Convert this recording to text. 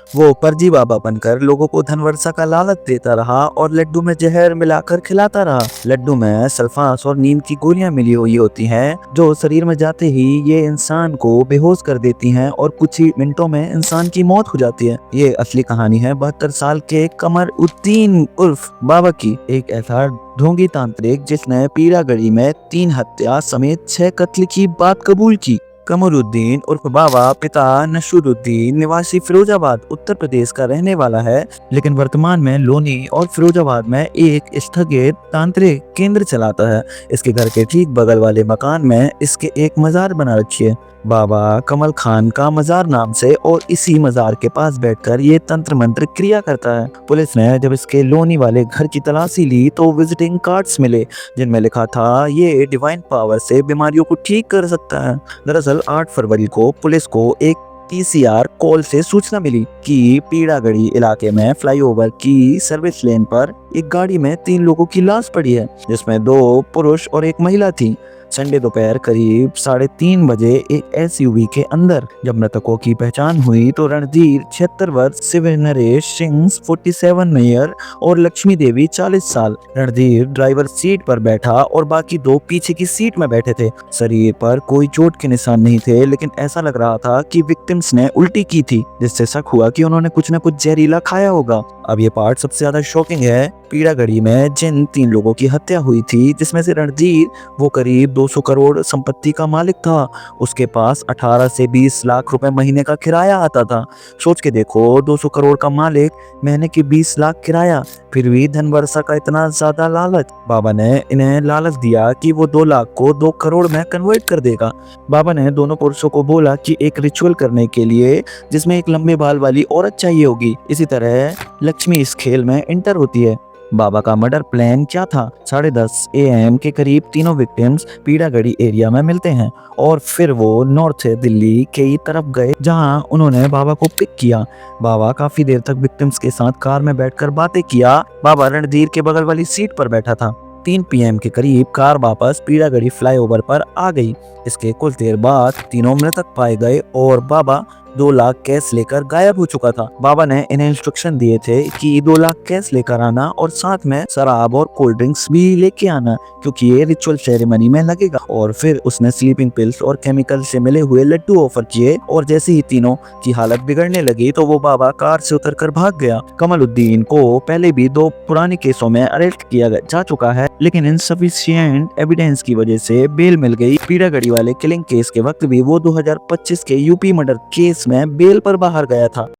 वो फर्जी बाबा बनकर लोगों को धन वर्षा का लालच देता रहा और लड्डू में जहर मिलाकर खिलाता रहा। लड्डू में सल्फास और नींद की गोलियां मिली हुई होती हैं, जो शरीर में जाते ही ये इंसान को बेहोश कर देती हैं और कुछ ही मिनटों में इंसान की मौत हो जाती है। ये असली कहानी है 72 साल के कमर उद्दीन उर्फ बाबा की, एक ऐसा ढोंगी तांत्रिक जिसने पीरागढ़ी में 3 हत्या समेत 6 कत्ल की बात कबूल की। कमरुद्दीन उर्फ बाबा पिता नशरुद्दीन निवासी फिरोजाबाद उत्तर प्रदेश का रहने वाला है, लेकिन वर्तमान में लोनी और फिरोजाबाद में एक स्थगित तांत्रिक केंद्र चलाता है। इसके घर के ठीक बगल वाले मकान में इसके एक मजार बना रखी है, बाबा कमल खान का मजार नाम से, और इसी मजार के पास बैठकर ये तंत्र मंत्र क्रिया करता है। पुलिस ने जब इसके लोनी वाले घर की तलाशी ली तो विजिटिंग कार्ड्स मिले, जिनमें लिखा था ये डिवाइन पावर से बीमारियों को ठीक कर सकता है। दरअसल 8 फरवरी को पुलिस को एक पीसीआर कॉल से सूचना मिली कि पीड़ागढ़ी इलाके में फ्लाईओवर की सर्विस लेन पर एक गाड़ी में 3 लोगों की लाश पड़ी है, जिसमें 2 पुरुष और एक महिला थी। संडे दोपहर करीब 3:30 बजे एक एसयूवी के अंदर जब मृतकों की पहचान हुई तो रणधीर 76 वर्ष, शिव नरेश सिंह 47 ईयर और लक्ष्मी देवी 40 साल। रणधीर ड्राइवर सीट पर बैठा और बाकी 2 पीछे की सीट में बैठे थे। शरीर पर कोई चोट के निशान नहीं थे, लेकिन ऐसा लग रहा था कि विक्टिम्स ने उल्टी की थी, जिससे शक हुआ कि उन्होंने कुछ न कुछ जहरीला खाया होगा। अब ये पार्ट सबसे ज्यादा शॉकिंग है। पीड़ागढ़ी में जिन 3 लोगों की हत्या हुई थी, जिसमें से रणधीर वो करीब 200 करोड़ संपत्ति का मालिक था। उसके पास 18 से 20 लाख रुपए महीने का किराया आता था। सोच के देखो, 200 करोड़ का मालिक, महीने की 20 लाख किराया, फिर भी धन वर्षा का इतना ज्यादा लालच। बाबा ने इन्हें लालच दिया कि वो 2 लाख को 2 करोड़ में कन्वर्ट कर देगा। बाबा ने दोनों पुरुषों को बोला कि एक रिचुअल करने के लिए जिसमें एक लंबे बाल वाली औरत चाहिए होगी। इसी तरह लक्ष्मी इस खेल में एंटर होती है। बाबा का मर्डर प्लान क्या था? 10:30 AM के करीब तीनों विक्टिम्स पीड़ागढ़ी एरिया में मिलते हैं और फिर वो नॉर्थ दिल्ली की तरफ गए, जहां उन्होंने बाबा को पिक किया। बाबा काफी देर तक विक्टिम्स के साथ कार में बैठकर बातें किया। बाबा रणधीर के बगल वाली सीट पर बैठा था। 3 PM के करीब कार वापस पीड़ागढ़ी फ्लाईओवर पर आ गई। इसके कुछ देर बाद तीनों मृतक पाए गए और बाबा 2 लाख कैश लेकर गायब हो चुका था। बाबा ने इन्हें इंस्ट्रक्शन दिए थे कि 2 लाख कैश लेकर आना और साथ में शराब और कोल्ड ड्रिंक्स भी लेके आना, क्योंकि ये रिचुअल सेरेमनी में लगेगा। और फिर उसने स्लीपिंग पिल्स और केमिकल से मिले हुए लड्डू ऑफर किए, और जैसे ही तीनों की हालत बिगड़ने लगी तो वो बाबा कार से उतरकर भाग गया। कमलुद्दीन को पहले भी 2 पुराने केसों में अरेस्ट किया जा चुका है, लेकिन इनसफिशिएंट एविडेंस की वजह से बेल मिल गई। पीड़ागढ़ी वाले किलिंग केस के वक्त भी वो 2025 के यूपी मर्डर केस में बेल पर बाहर गया था।